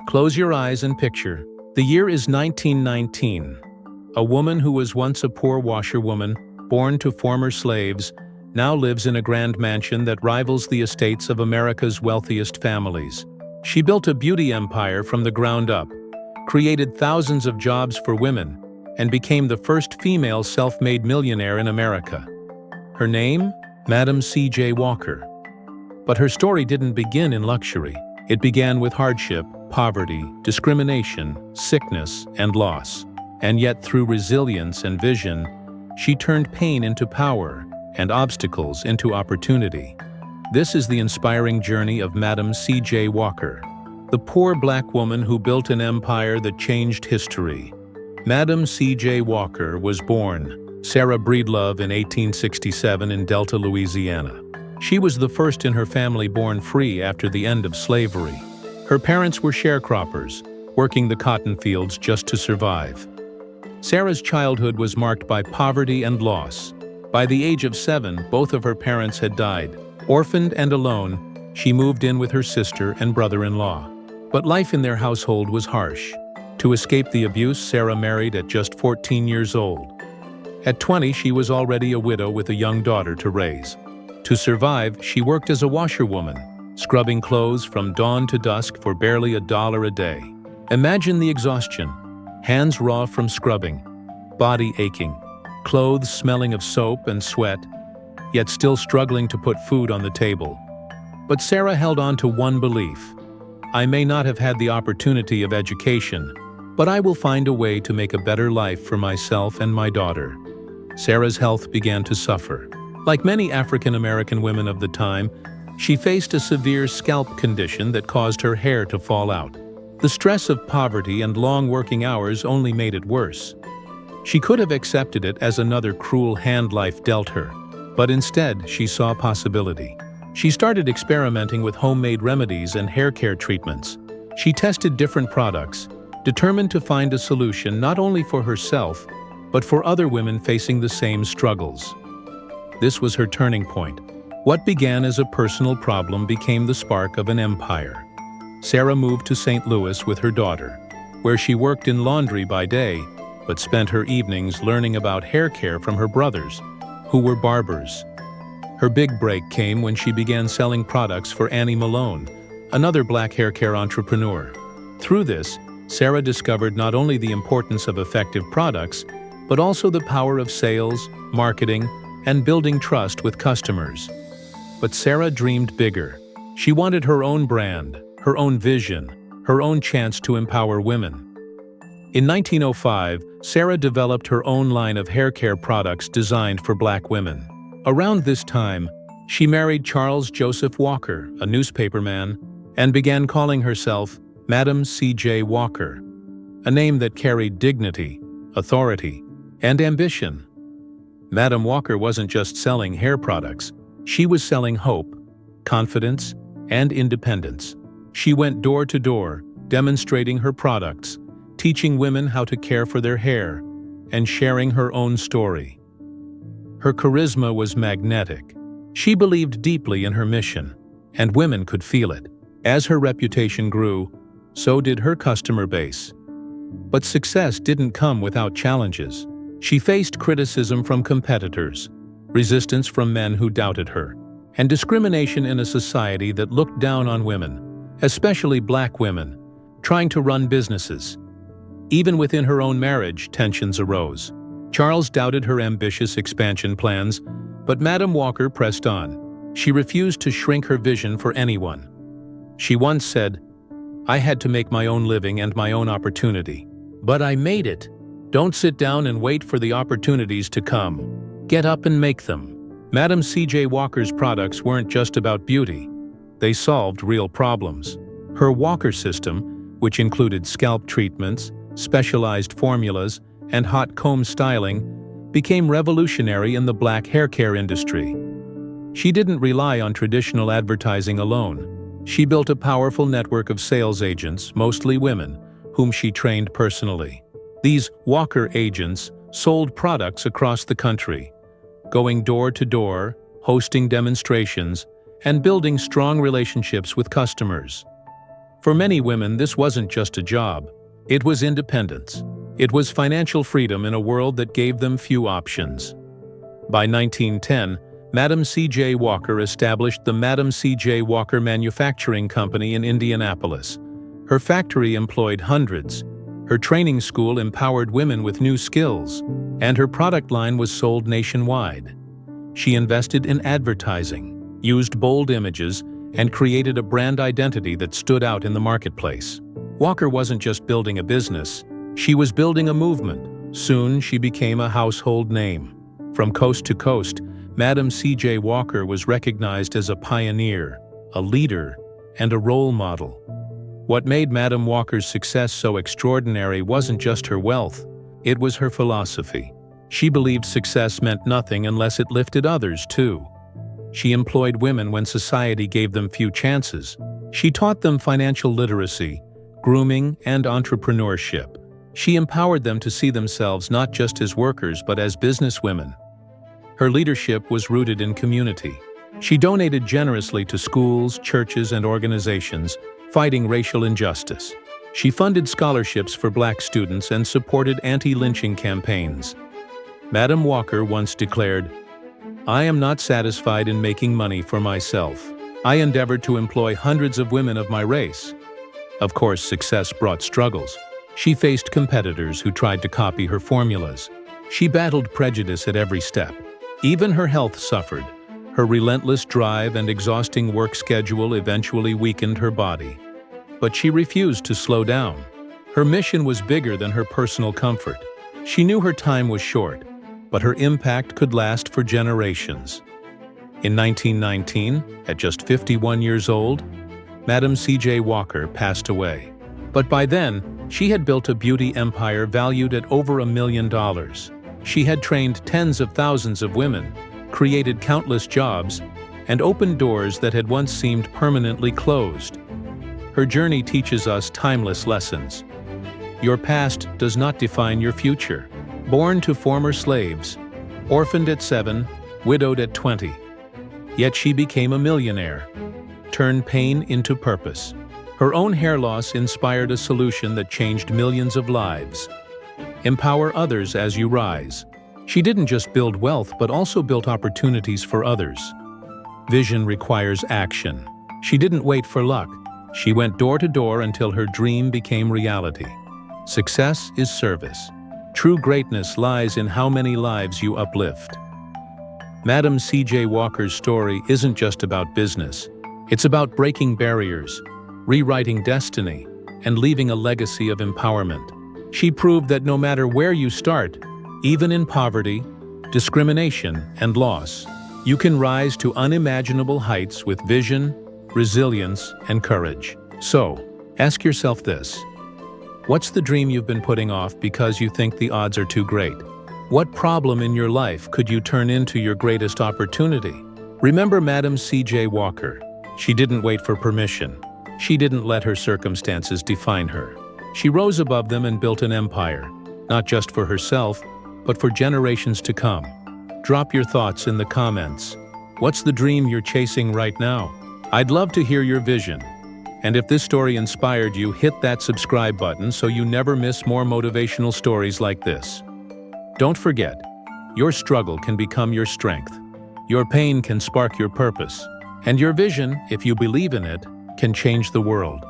Close your eyes and picture. The year is 1919. A woman who was once a poor washerwoman, born to former slaves, now lives in a grand mansion that rivals the estates of America's wealthiest families. She built a beauty empire from the ground up, created thousands of jobs for women, and became the first female self-made millionaire in America. Her name? Madam C.J. Walker. But her story didn't begin in luxury. It began with hardship, poverty, discrimination, sickness, and loss. And yet, through resilience and vision, she turned pain into power and obstacles into opportunity. This is the inspiring journey of Madam C.J. Walker, the poor black woman who built an empire that changed history. Madam C.J. Walker was born Sarah Breedlove in 1867 in Delta, Louisiana. She was the first in her family born free after the end of slavery. Her parents were sharecroppers, working the cotton fields just to survive. Sarah's childhood was marked by poverty and loss. By the age of 7, both of her parents had died. Orphaned and alone, she moved in with her sister and brother-in-law. But life in their household was harsh. To escape the abuse, Sarah married at just 14 years old. At 20, she was already a widow with a young daughter to raise. To survive, she worked as a washerwoman, scrubbing clothes from dawn to dusk for barely $1 a day. Imagine the exhaustion. Hands raw from scrubbing, body aching, clothes smelling of soap and sweat, yet still struggling to put food on the table. But Sarah held on to one belief. I may not have had the opportunity of education, but I will find a way to make a better life for myself and my daughter. Sarah's health began to suffer. Like many African American women of the time, she faced a severe scalp condition that caused her hair to fall out. The stress of poverty and long working hours only made it worse. She could have accepted it as another cruel hand life dealt her, but instead she saw possibility. She started experimenting with homemade remedies and hair care treatments. She tested different products, determined to find a solution not only for herself, but for other women facing the same struggles. This was her turning point. What began as a personal problem became the spark of an empire. Sarah moved to St. Louis with her daughter, where she worked in laundry by day, but spent her evenings learning about hair care from her brothers, who were barbers. Her big break came when she began selling products for Annie Malone, another black hair care entrepreneur. Through this, Sarah discovered not only the importance of effective products, but also the power of sales, marketing, and building trust with customers. But Sarah dreamed bigger. She wanted her own brand, her own vision, her own chance to empower women. In 1905, Sarah developed her own line of hair care products designed for black women. Around this time, she married Charles Joseph Walker, a newspaperman, and began calling herself Madam C.J. Walker, a name that carried dignity, authority, and ambition. Madam Walker wasn't just selling hair products, she was selling hope, confidence, and independence. She went door to door, demonstrating her products, teaching women how to care for their hair, and sharing her own story. Her charisma was magnetic. She believed deeply in her mission, and women could feel it. As her reputation grew, so did her customer base. But success didn't come without challenges. She faced criticism from competitors, resistance from men who doubted her, and discrimination in a society that looked down on women, especially black women, trying to run businesses. Even within her own marriage, tensions arose. Charles doubted her ambitious expansion plans, but Madam Walker pressed on. She refused to shrink her vision for anyone. She once said, "I had to make my own living and my own opportunity. But I made it. Don't sit down and wait for the opportunities to come. Get up and make them." Madam C.J. Walker's products weren't just about beauty. They solved real problems. Her Walker system, which included scalp treatments, specialized formulas, and hot comb styling, became revolutionary in the black hair care industry. She didn't rely on traditional advertising alone. She built a powerful network of sales agents, mostly women, whom she trained personally. These Walker agents sold products across the country, going door to door, hosting demonstrations, and building strong relationships with customers. For many women, this wasn't just a job. It was independence. It was financial freedom in a world that gave them few options. By 1910, Madam C.J. Walker established the Madam C.J. Walker Manufacturing Company in Indianapolis. Her factory employed hundreds. Her training school empowered women with new skills, and her product line was sold nationwide. She invested in advertising, used bold images, and created a brand identity that stood out in the marketplace. Walker wasn't just building a business, she was building a movement. Soon, she became a household name. From coast to coast, Madam C.J. Walker was recognized as a pioneer, a leader, and a role model. What made Madam Walker's success so extraordinary wasn't just her wealth, it was her philosophy. She believed success meant nothing unless it lifted others, too. She employed women when society gave them few chances. She taught them financial literacy, grooming, and entrepreneurship. She empowered them to see themselves not just as workers but as businesswomen. Her leadership was rooted in community. She donated generously to schools, churches, and organizations, fighting racial injustice. She funded scholarships for Black students and supported anti-lynching campaigns. Madam Walker once declared, "I am not satisfied in making money for myself. I endeavored to employ hundreds of women of my race." Of course, success brought struggles. She faced competitors who tried to copy her formulas. She battled prejudice at every step. Even her health suffered. Her relentless drive and exhausting work schedule eventually weakened her body. But she refused to slow down. Her mission was bigger than her personal comfort. She knew her time was short, but her impact could last for generations. In 1919, at just 51 years old, Madam C.J. Walker passed away. But by then, she had built a beauty empire valued at over $1 million. She had trained tens of thousands of women, created countless jobs, and opened doors that had once seemed permanently closed. Her journey teaches us timeless lessons. Your past does not define your future. Born to former slaves, orphaned at 7, widowed at 20. Yet she became a millionaire, turned pain into purpose. Her own hair loss inspired a solution that changed millions of lives. Empower others as you rise. She didn't just build wealth, but also built opportunities for others. Vision requires action. She didn't wait for luck. She went door to door until her dream became reality. Success is service. True greatness lies in how many lives you uplift. Madam C.J. Walker's story isn't just about business. It's about breaking barriers, rewriting destiny, and leaving a legacy of empowerment. She proved that no matter where you start, even in poverty, discrimination, and loss, you can rise to unimaginable heights with vision, resilience, and courage. So, ask yourself this. What's the dream you've been putting off because you think the odds are too great? What problem in your life could you turn into your greatest opportunity? Remember Madam C.J. Walker. She didn't wait for permission. She didn't let her circumstances define her. She rose above them and built an empire, not just for herself, but for generations to come. Drop your thoughts in the comments. What's the dream you're chasing right now? I'd love to hear your vision. And if this story inspired you, hit that subscribe button so you never miss more motivational stories like this. Don't forget, your struggle can become your strength. Your pain can spark your purpose. And your vision, if you believe in it, can change the world.